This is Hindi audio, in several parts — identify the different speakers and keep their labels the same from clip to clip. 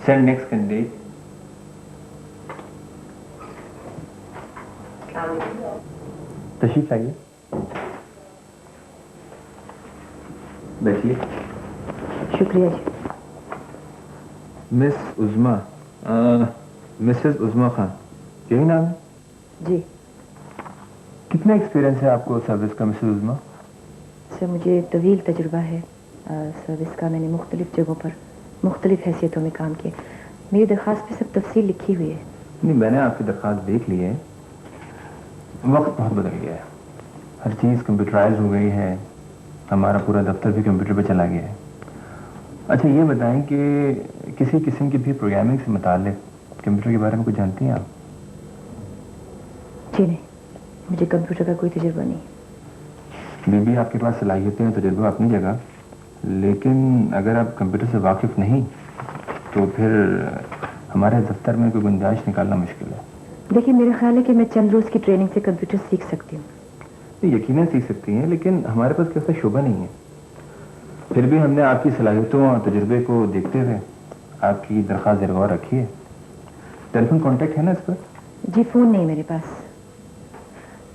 Speaker 1: Send next candidate. तशरीफ लाइए, बैठिए।
Speaker 2: शुक्रिया जी।
Speaker 1: मिस उज़मा, मिसेस उज़मा खान, यही नाम है
Speaker 2: जी।
Speaker 1: कितना एक्सपीरियंस है आपको सर्विस का मिसेस उज़मा?
Speaker 2: सर मुझे तवील तजुर्बा है सर्विस का। मैंने मुख्तलिफ जगहों पर मुख्तलिफ हैसियतों में काम किया। मेरी दरख्वास्त पे सब तफसील लिखी हुई है।
Speaker 1: नहीं, मैंने आपकी दरख्वास्त देख ली है। वक्त बहुत बदल गया है, हर चीज़ कंप्यूटराइज हो गई है, हमारा पूरा दफ्तर भी कंप्यूटर पे चला गया है। अच्छा ये बताएं कि किसी किस्म की भी प्रोग्रामिंग से मुताल्लिक कंप्यूटर के बारे में कुछ जानती हैं आप?
Speaker 2: जी नहीं, मुझे कंप्यूटर का कोई तजुर्बा नहीं।
Speaker 1: बीबी आपके पास सलाहियतें हैं, तजुर्बा अपनी जगह, लेकिन अगर आप कंप्यूटर से वाकिफ नहीं तो फिर हमारे दफ्तर में कोई गुंजाइश निकालना मुश्किल है।
Speaker 2: देखिए मेरा ख्याल है कि मैं चंद रोज की ट्रेनिंग से कंप्यूटर सीख सकती हूँ।
Speaker 1: यकीनन सीख सकती हैं, लेकिन हमारे पास कैसा शोभा नहीं है। फिर भी हमने आपकी सलाहियतों और तजुर्बे को देखते हुए आपकी दरख्वास्त ज़ेर-गौर रखी है। टेलीफोन कॉन्टेक्ट है ना इस पर?
Speaker 2: जी फोन नहीं मेरे पास,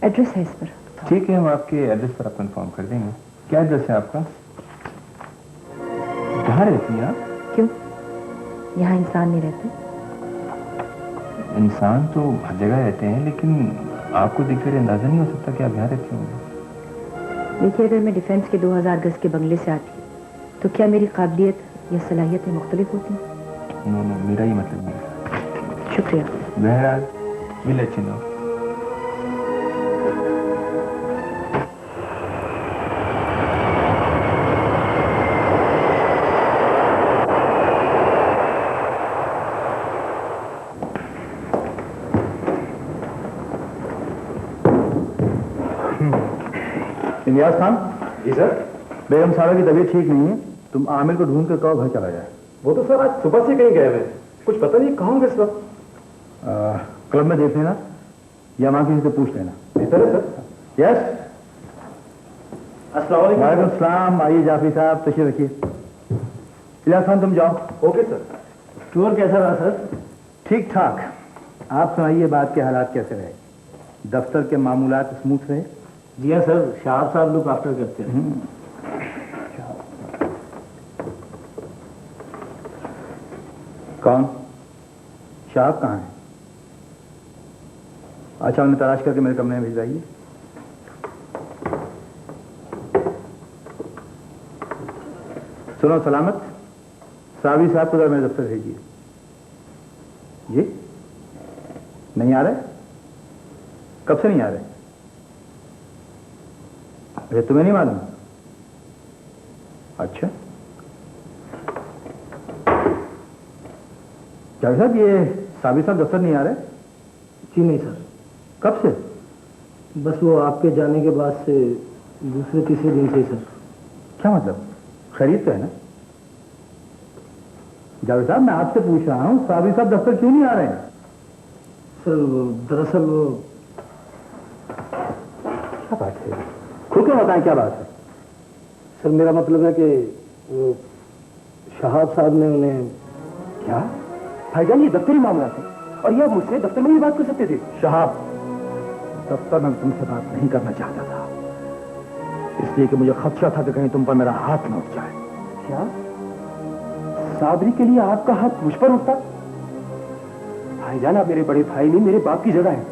Speaker 2: एड्रेस है इस पर।
Speaker 1: ठीक है, हम आपके एड्रेस पर आपको इन्फॉर्म कर देंगे। क्या एड्रेस है आपका? कहाँ रहती हैं आप?
Speaker 2: क्यों, यहाँ इंसान नहीं रहते?
Speaker 1: इंसान तो हर जगह रहते हैं, लेकिन आपको देखकर अंदाजा नहीं हो सकता कि आप यहाँ रहते होंगे।
Speaker 2: देखिए अगर मैं डिफेंस के 2000 गज के बंगले से आती तो क्या मेरी काबिलियत या सलाहियतें मुख्तलिफ होती?
Speaker 1: नो, मेरा ही मतलब नहीं है।
Speaker 2: शुक्रिया।
Speaker 1: बहरहाल will let you know.
Speaker 3: Ilyas Khan.
Speaker 4: जी सर।
Speaker 3: बेगम सारा की तबीयत ठीक नहीं है, तुम आमिर को ढूंढ कर कहो घर चला जाए।
Speaker 4: वो तो सर आज सुबह से कहीं गए हुए, कुछ पता नहीं कहाँ होंगे इस वक्त।
Speaker 3: क्लब में देख लेना या वहां किसी से पूछ लेना।
Speaker 4: बेहतर है सर।
Speaker 3: यस।
Speaker 4: अस्सलाम वालेकुम।
Speaker 3: वालेकुम सलाम। आइए जाफरी साहब, तशरीफ रखिए। इलियास खान तुम जाओ।
Speaker 4: Okay sir.
Speaker 3: टूर कैसा रहा सर? ठीक ठाक। आप सुनाइए, बात के हालात कैसे रहे? दफ्तर के मामूलात स्मूथ रहे?
Speaker 5: जी हाँ सर, शाह साहब लुक आफ्टर करते हैं।
Speaker 3: कौन? शाह कहाँ है? अच्छा, उन्हें तलाश करके मेरे कमरे में भिजवाइए। सुनो सलामत, सावी साहब को जरा मेरे दफ्तर भेजिए। जी नहीं आ रहे? कब से नहीं आ रहे? अरे तुम्हें नहीं मालूम? अच्छा जावेद साहब, ये साबिर साहब दफ्तर नहीं आ रहे?
Speaker 5: जी नहीं सर।
Speaker 3: कब से?
Speaker 5: बस वो आपके जाने के बाद से दूसरे तीसरे दिन से ही सर।
Speaker 3: क्या मतलब? खरीद तो है ना? जावेद साहब मैं आपसे पूछ रहा हूँ, साबिर साहब दफ्तर क्यों नहीं आ रहे हैं?
Speaker 5: सर दरअसल वो
Speaker 3: क्या बात है? खुल के बताएं क्या बात है?
Speaker 5: सर मेरा मतलब है कि वो शहाब साहब ने उन्हें।
Speaker 3: क्या भाईजान, ये दफ्तरी मामला था और ये आप मुझसे दफ्तर में ही बात कर सकते थे। शहाब, दफ्तर में तुमसे बात नहीं करना चाहता था, इसलिए कि मुझे खदशा था कि कहीं तुम पर मेरा हाथ न उठ जाए। क्या साबरी के लिए आपका हाथ मुझ पर उठता? भाईजान आप मेरे बड़े भाई नहीं, मेरे बाप की जगह है।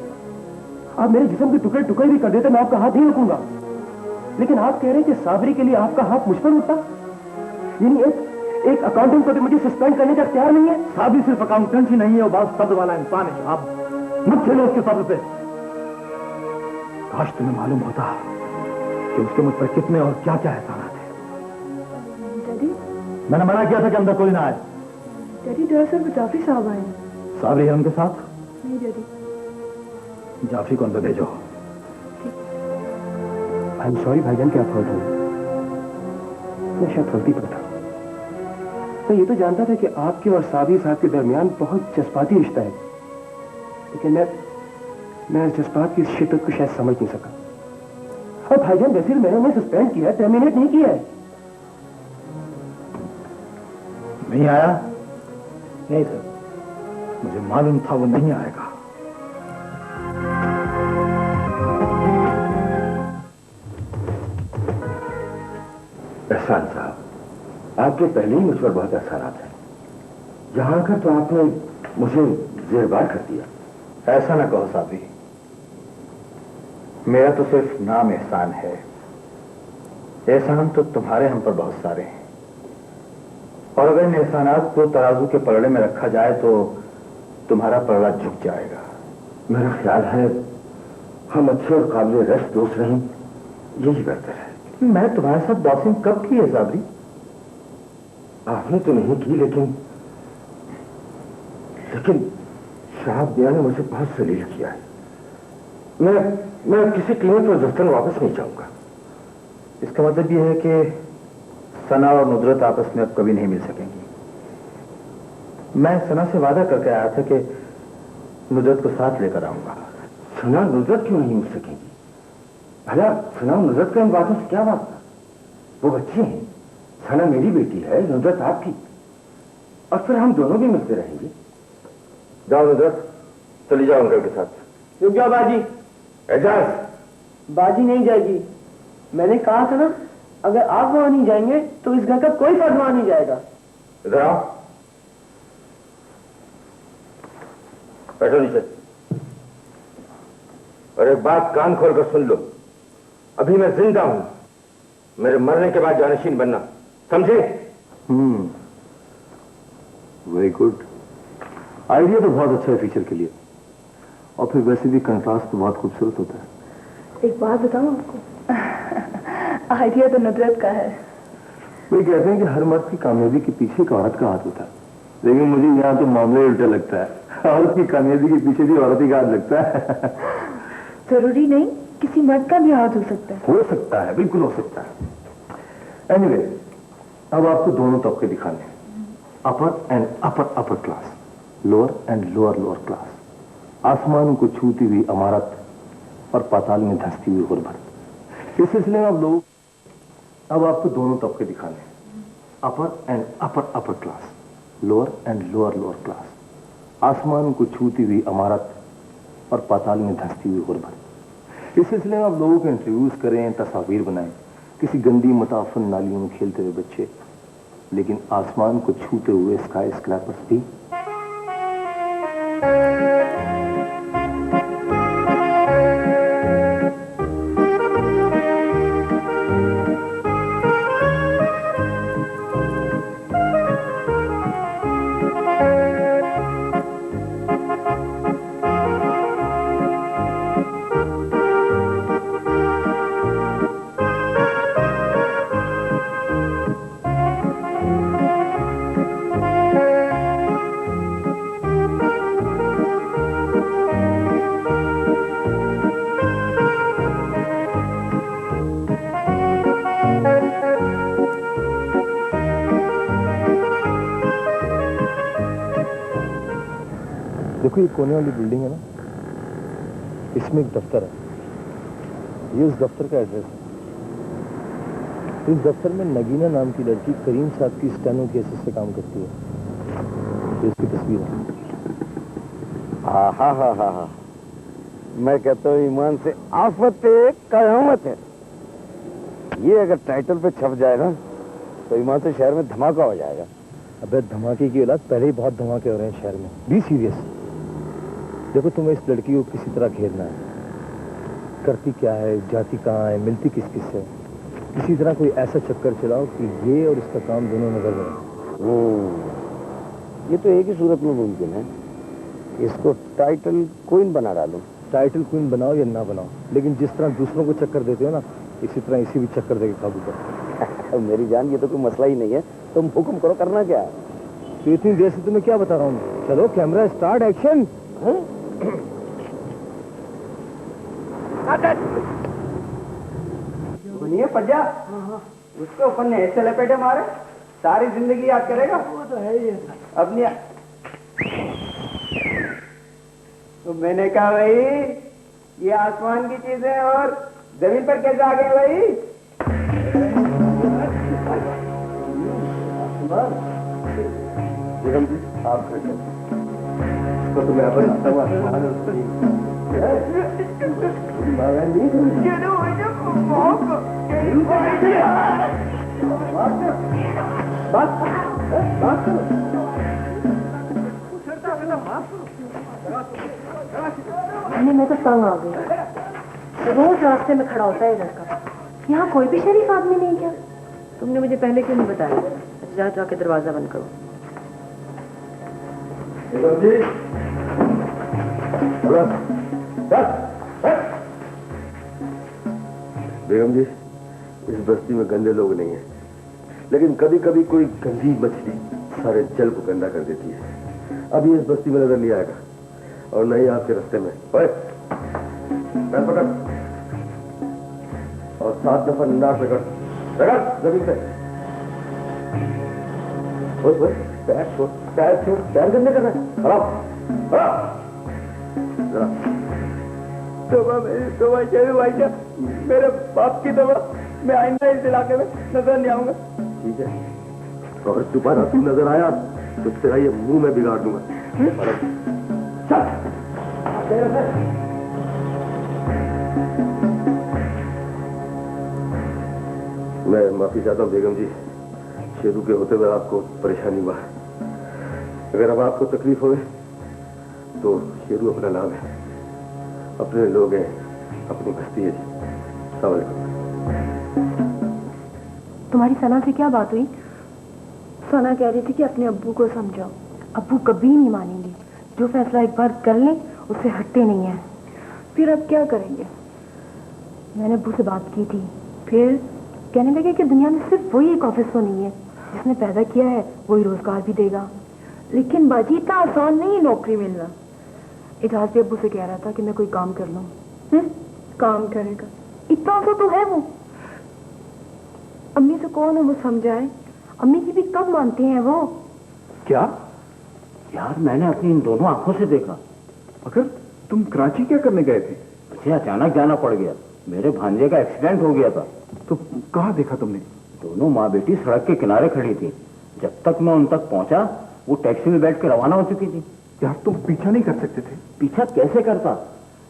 Speaker 3: आप मेरे जिस्म के टुकड़े टुकड़े भी कर देते, मैं आपका हाथ नहीं रखूंगा। लेकिन आप कह रहे हैं कि साबरी के लिए आपका हाथ मुझ पर उठता? यानी एक अकाउंटेंट को भी मुझे सस्पेंड करने का इख्तियार नहीं है? साबरी सिर्फ अकाउंटेंट ही नहीं है, वो बहुत शब्द वाला इंसान है। आप मत खेलो उसके शब्द पे। काश तुम्हें मालूम होता कि उसके मुझ पर कितने और क्या क्या एहसानात हैं।
Speaker 6: डैडी,
Speaker 3: मैंने मना किया था कि अंदर कोई ना आए।
Speaker 6: डैडी दरअसल वो जाफरी साहब आए।
Speaker 3: साबरी है उनके साथ?
Speaker 6: नहीं डैडी।
Speaker 3: जाफरी को अंदर भेजो। आई एम सॉरी भाईजान, क्या फॉल्ट हुई? मैं शायद गलती पर था। मैं ये तो जानता था कि आपके और साबरी साहब के दरमियान बहुत जज्बाती रिश्ता है, लेकिन मैं इस जज्बात की शिद्दत को शायद समझ नहीं सका। और भाईजान वैसे मैंने उन्हें सस्पेंड किया, टर्मिनेट नहीं किया है। नहीं आया? नहीं सर, मुझे मालूम था वो नहीं आएगा।
Speaker 7: एहसान साहब, आपके पहले ही मुझ पर बहुत एहसानात हैं। यहाँ आकर तो आपने मुझे जेरबार कर दिया।
Speaker 3: ऐसा ना कहो साबरी, मेरा तो सिर्फ नाम एहसान है। एहसान तो तुम्हारे हम पर बहुत सारे हैं, और अगर इन एहसानात को तराजू के पलड़े में रखा जाए तो तुम्हारा पलड़ा झुक जाएगा।
Speaker 7: मेरा ख्याल है हम अच्छे और काबिल रश्क दोस्त रहें, यही बेहतर है।
Speaker 3: मैं तुम्हारे साथ बॉसिंग कब की है साबरी?
Speaker 7: आपने तो नहीं की, लेकिन शहाब दिया ने मुझे बहुत सलील किया है। मैं किसी कीमत पर दफ्तर वापस नहीं जाऊंगा।
Speaker 3: इसका मतलब यह है कि सना और नुजरत आपस में अब कभी नहीं मिल सकेंगी। मैं सना से वादा करके आया था कि नुजरत को साथ लेकर आऊंगा।
Speaker 7: सना नुजरत क्यों नहीं मिल सकेंगी? भला सना और नुजरत का इन बातों से क्या वास्ता? वो बच्चे हैं, सना मेरी बेटी है, नुजरत आपकी, और फिर हम दोनों भी मिलते रहेंगे। जाओ नुजरत, चली जाओ अंकल के साथ।
Speaker 5: रुक जाओ बाजी।
Speaker 7: एजाज,
Speaker 5: बाजी नहीं जाएगी। मैंने कहा था ना, अगर आप वहां नहीं जाएंगे तो इस घर का कोई फर्द वहां नहीं जाएगा।
Speaker 7: इधर आओ, बैठो नीचे। और एक बात कान खोलकर सुन लो, अभी मैं जिंदा हूं, मेरे मरने के बाद जानशीन बनना, समझे?
Speaker 3: Very good. आइडिया तो बहुत अच्छा है फ्यूचर के लिए, और फिर वैसे भी कंट्रास्ट तो बहुत खूबसूरत होता है।
Speaker 6: एक बात बताऊं आपको, आइडिया तो नुजरत का है।
Speaker 3: वे कहते हैं कि हर मर्द की कामयाबी के पीछे एक औरत का हाथ होता है, लेकिन मुझे यहाँ तो मामला उल्टा लगता है। औरत की कामयाबी के पीछे भी औरत ही का हाथ लगता है।
Speaker 6: जरूरी नहीं, किसी मर्द का भी हाथ हो सकता है।
Speaker 3: हो सकता है, बिल्कुल हो सकता है। एनीवे, अब आपको दोनों तबके दिखाने हैं, upper and upper class, lower and lower class, आसमान को छूती हुई इमारत और पाताल में धंसती हुई गुर्बत। इस सिलसिले में अब आपको दोनों तबके दिखाने हैं, upper and upper class, lower and lower class, आसमान को छूती हुई इमारत और पाताल में धंसती हुई गुर्बत। इस सिलसिले में आप लोगों के इंटरव्यूज करें, तस्वीर बनाएं, किसी गंदी मताफन नालियों में खेलते हुए बच्चे, लेकिन आसमान को छूते हुए स्काई स्क्रैपर्स भी। देखो, ये कोने वाली बिल्डिंग है ना, इसमें एक दफ्तर है। ये उस दफ्तर का एड्रेस है। इस दफ्तर में नगीना नाम की लड़की करीम साहब की स्टेनो के असिस्टेंट से काम करती है। ये इसकी तस्वीर है।
Speaker 5: हा। मैं कहता हूँ ईमान से आफत है, कयामत है। ये अगर टाइटल पे छप जाए ना तो ईमान से शहर में धमाका हो जाएगा।
Speaker 3: अबे धमाके की औलाद, पहले ही बहुत धमाके हो रहे हैं शहर में। Be serious. देखो, तुम्हें इस लड़की को किसी तरह घेरना है। करती क्या है, जाती कहाँ है, मिलती किस किस से, किसी तरह कोई ऐसा चक्कर चलाओ कि ये और इसका काम दोनों नजर में।
Speaker 5: ये तो एक ही सूरत में मुमकिन है, इसको टाइटल क्वीन बना डालो।
Speaker 3: टाइटल क्वीन बनाओ या ना बनाओ, लेकिन जिस तरह दूसरों को चक्कर देते हो ना, इसी तरह इसी भी चक्कर देके काबू करो।
Speaker 5: मेरी जान, ये तो कोई मसला ही नहीं है, तुम हुक्म करो, करना क्या है?
Speaker 3: तो इतनी देर से तुम्हें क्या बता रहा हूँ। चलो कैमरा स्टार्ट, एक्शन।
Speaker 5: सुनिए पज्जा, उसके ऊपर ने ऐसे लपेटे मारे, सारी जिंदगी याद करेगा। वो तो है ही अपनी। तो मैंने कहा भाई, ये आसमान की चीजें और जमीन पर कैसे आ गए भाई? बेगम जी आप इसको तो मैं बताता हूँ
Speaker 2: मैं तो तंग आ गई। रोज रास्ते में खड़ा होता है लड़का। यहाँ कोई भी शरीफ आदमी नहीं क्या? तुमने मुझे पहले क्यों नहीं बताया? जाके दरवाजा बंद करो।
Speaker 5: बेगम जी बेगम जी इस बस्ती में गंदे लोग नहीं हैं, लेकिन कभी कभी कोई गंदी मछली सारे जल को गंदा कर देती है। अभी इस बस्ती में नजर नहीं आएगा और नहीं आपके रास्ते में। पैर पकड़ और 7 दफा नाक रगड़ जमीन पे। पैर छोड़ पैर गंदे कर रहे हैं। खराब
Speaker 3: दवा मेरी दवा चाहिए भाई साहब, मेरे बाप की दवा। मैं आइंदा इस इलाके में नजर नहीं आऊंगा।
Speaker 5: ठीक है, अगर दोबारा तू नजर आया तो तेरा ये मुंह में बिगाड़ दूंगा। चल मैं माफी चाहता हूँ बेगम जी, शेरू के होते हुए आपको परेशानी हुआ। अगर अब आपको तकलीफ हो तो शेरू अपना नाम है, अपने लोग हैं, अपनी बस्ती है। अस्सलाम वालेकुम।
Speaker 2: तुम्हारी सना से क्या बात हुई? सना कह रही थी कि अपने अब्बू को समझाओ। अब्बू कभी नहीं मानेंगे। जो फैसला एक बार कर लें उससे हटते नहीं है। फिर अब क्या करेंगे? मैंने अब्बू से बात की थी। फिर कहने लगे कि दुनिया में सिर्फ वही एक ऑफिस तो नहीं है जिसने पैदा किया है, वही रोजगार भी देगा। लेकिन बाजी इतना आसान नहीं नौकरी मिलना। इजाज भी अब्बू से कह रहा था कि मैं कोई काम कर लूं। काम करेगा? इतना सा तो है वो। अम्मी से कौन है वो समझाए? अम्मी की भी कब मानते हैं वो।
Speaker 3: क्या
Speaker 7: यार मैंने अपनी इन दोनों आंखों से देखा।
Speaker 3: मगर तुम कराची क्या करने गए थे?
Speaker 7: मुझे अचानक जाना पड़ गया, मेरे भांजे का एक्सीडेंट हो गया था।
Speaker 3: तो कहाँ देखा तुमने?
Speaker 7: दोनों माँ बेटी सड़क के किनारे खड़ी थी। जब तक मैं उन तक पहुंचा वो टैक्सी में बैठ के रवाना हो चुकी थी।
Speaker 3: यार तुम पीछा नहीं कर सकते थे?
Speaker 7: पीछा कैसे करता,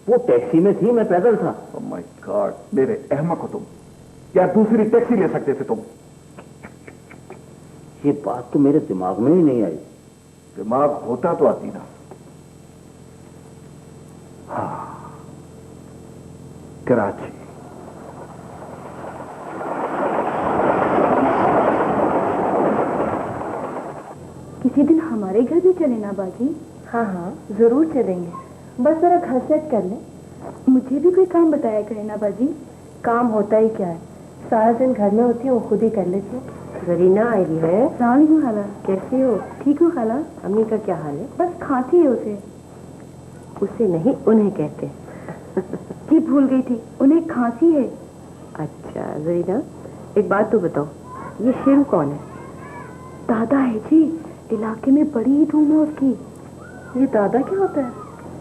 Speaker 7: वो टैक्सी में थी, मैं पैदल था।
Speaker 3: ओह माय गॉड, मेरे अहमक हो तुम। यार दूसरी टैक्सी ले सकते थे तुम।
Speaker 7: ये बात तो मेरे दिमाग में ही नहीं आई।
Speaker 3: दिमाग होता तो आती ना। हाँ, कराची।
Speaker 6: किसी दिन हमारे घर भी चले ना बाजी?
Speaker 2: हाँ हाँ जरूर चलेंगे, बस जरा घर सेट कर ले।
Speaker 6: मुझे भी कोई काम बताया करे ना बाजी।
Speaker 2: काम होता ही क्या है, सारा दिन घर में होती है, वो खुद ही कर लेती है। जरीना आई है।
Speaker 6: सलाम खाला,
Speaker 2: कैसी हो?
Speaker 6: ठीक हूँ खाला।
Speaker 2: अम्मी का क्या हाल है?
Speaker 6: बस खाती है उसे।
Speaker 2: उसे नहीं, उन्हें कहते हैं।
Speaker 6: जी भूल गई थी, उन्हें खांसी है।
Speaker 2: अच्छा जरीना, एक बात तो बताओ, ये शेरू कौन है?
Speaker 6: दादा है जी, इलाके में बड़ी ही धूम है उसकी।
Speaker 2: ये दादा क्या होता है?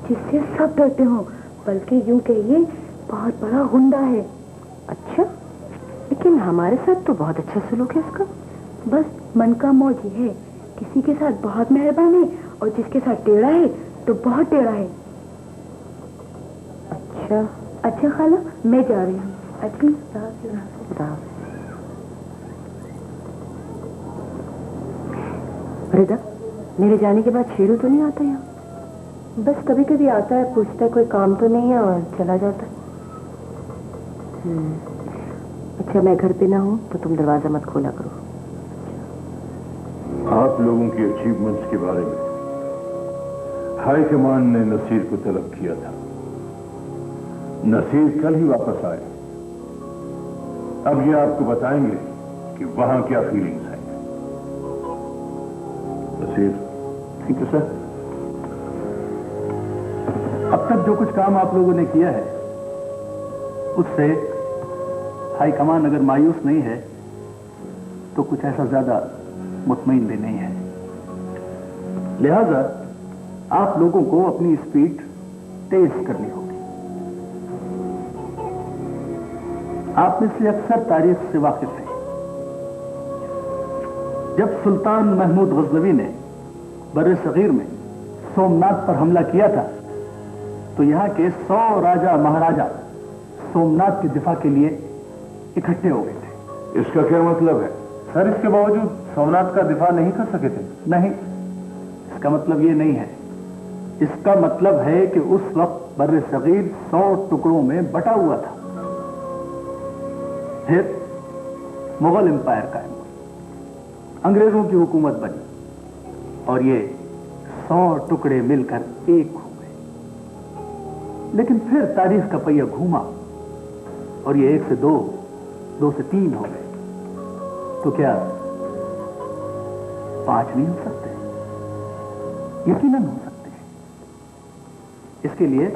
Speaker 6: जिससे सब डरते हो, बल्कि यूं कहिए बहुत बड़ा गुंडा है।
Speaker 2: अच्छा, लेकिन हमारे साथ तो बहुत अच्छा सलूक है उसका।
Speaker 6: बस मन का मौज ही है, किसी के साथ बहुत मेहरबान है और जिसके साथ टेढ़ा है तो बहुत टेढ़ा है।
Speaker 2: अच्छा
Speaker 6: अच्छा खाला, मैं जा रही हूँ। अच्छी
Speaker 2: रिदा, मेरे जाने के बाद शेरू तो नहीं आता यहाँ? बस कभी कभी आता है, पूछता है कोई काम तो नहीं है और चला जाता है। अच्छा, मैं घर पे ना हूँ तो तुम दरवाजा मत खोला करो।
Speaker 8: आप लोगों की अचीवमेंट्स के बारे में हाई कमान ने नसीर को तलब किया था। नसीर कल ही वापस आए। अब ये आपको बताएंगे कि वहां क्या फीलिंग्स हैं। नसीर।
Speaker 3: Thank you sir. अब तक जो कुछ काम आप लोगों ने किया है उससे हाई कमान अगर मायूस नहीं है तो कुछ ऐसा ज्यादा मुतमईन भी नहीं है। लिहाजा आप लोगों को अपनी स्पीड तेज करनी होगी। आप में से अक्सर तारीख से वाकिफ हैं। जब सुल्तान महमूद गजनवी ने बर्रे सगीर में सोमनाथ पर हमला किया था तो यहाँ के 100 राजा महाराजा सोमनाथ के दिफा के लिए इकट्ठे हो गए थे।
Speaker 8: इसका क्या मतलब है?
Speaker 1: सर इसके बावजूद सोमनाथ का दिफा नहीं कर सके थे?
Speaker 3: नहीं, इसका मतलब ये नहीं है। इसका मतलब है कि उस वक्त बर्रे सगीर 100 टुकड़ों में बटा हुआ था। फिर मुगल एम्पायर कायम हुआ, अंग्रेजों की हुकूमत बनी और ये 100 टुकड़े मिलकर एक हो गए। लेकिन फिर तारीख का पहिया घूमा और ये 1 से 2, 2 से 3 हो गए। तो क्या 5 नहीं हो सकते? यकीनन हो सकते हैं। इसके लिए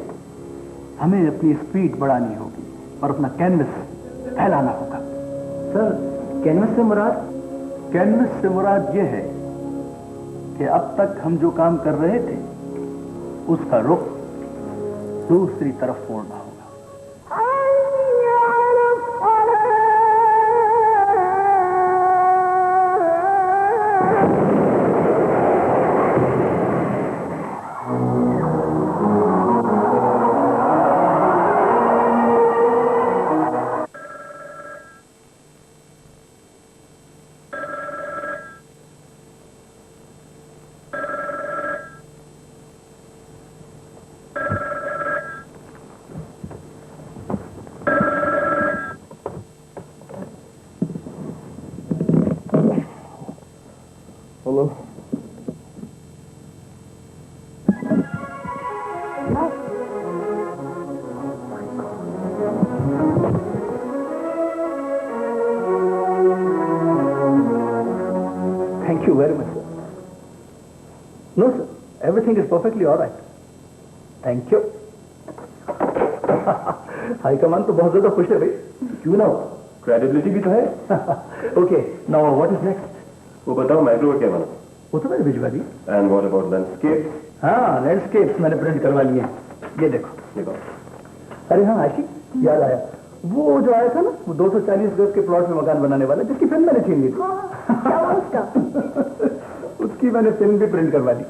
Speaker 3: हमें अपनी स्पीड बढ़ानी होगी और अपना कैनवस फैलाना होगा।
Speaker 7: सर, कैनवस से मुराद?
Speaker 3: कैनवस से मुराद यह है कि अब तक हम जो काम कर रहे थे उसका रुख दूसरी तरफ मोड़ना होगा।
Speaker 1: Hello.
Speaker 3: Thank you very much, sir. No, sir. Everything is perfectly all right. Thank you. High command तो बहुत ज्यादा खुश है भाई।
Speaker 8: क्यों ना हो? क्रेडिबिलिटी भी तो है।
Speaker 3: Okay, now what is next?
Speaker 8: वो बताओ माइक्रोवेव क्या बना?
Speaker 3: वो तो मैंने भिजवा दी।
Speaker 8: And what about landscape?
Speaker 3: हाँ, लैंडस्केप्स मैंने प्रिंट करवा लिए हैं। ये देखो।
Speaker 8: देखो,
Speaker 3: अरे हाँ आशिक, याद आया, वो जो आया था ना, वो 240 गज के प्लॉट में मकान बनाने वाला, जिसकी फिल्म मैंने छीन ली थी।
Speaker 2: क्या हुआ उसका?
Speaker 3: उसकी मैंने फिल्म भी प्रिंट करवा दी।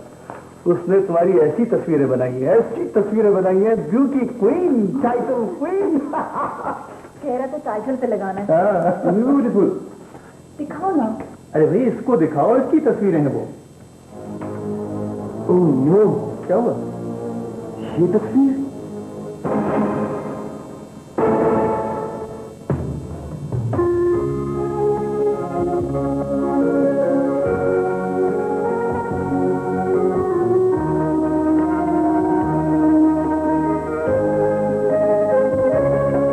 Speaker 3: उसने तुम्हारी ऐसी तस्वीरें बनाई है, ऐसी तस्वीरें बनाई है, ब्यूटी क्वीन, टाइटल क्वीन।
Speaker 2: कह रहा था टाइटल पे लगाना है।
Speaker 3: ब्यूटीफुल।
Speaker 2: दिखाओ ना।
Speaker 3: अरे भाई इसको दिखाओ, इसकी तस्वीरें हैं वो। ओह नो, क्या हुआ? ये तस्वीर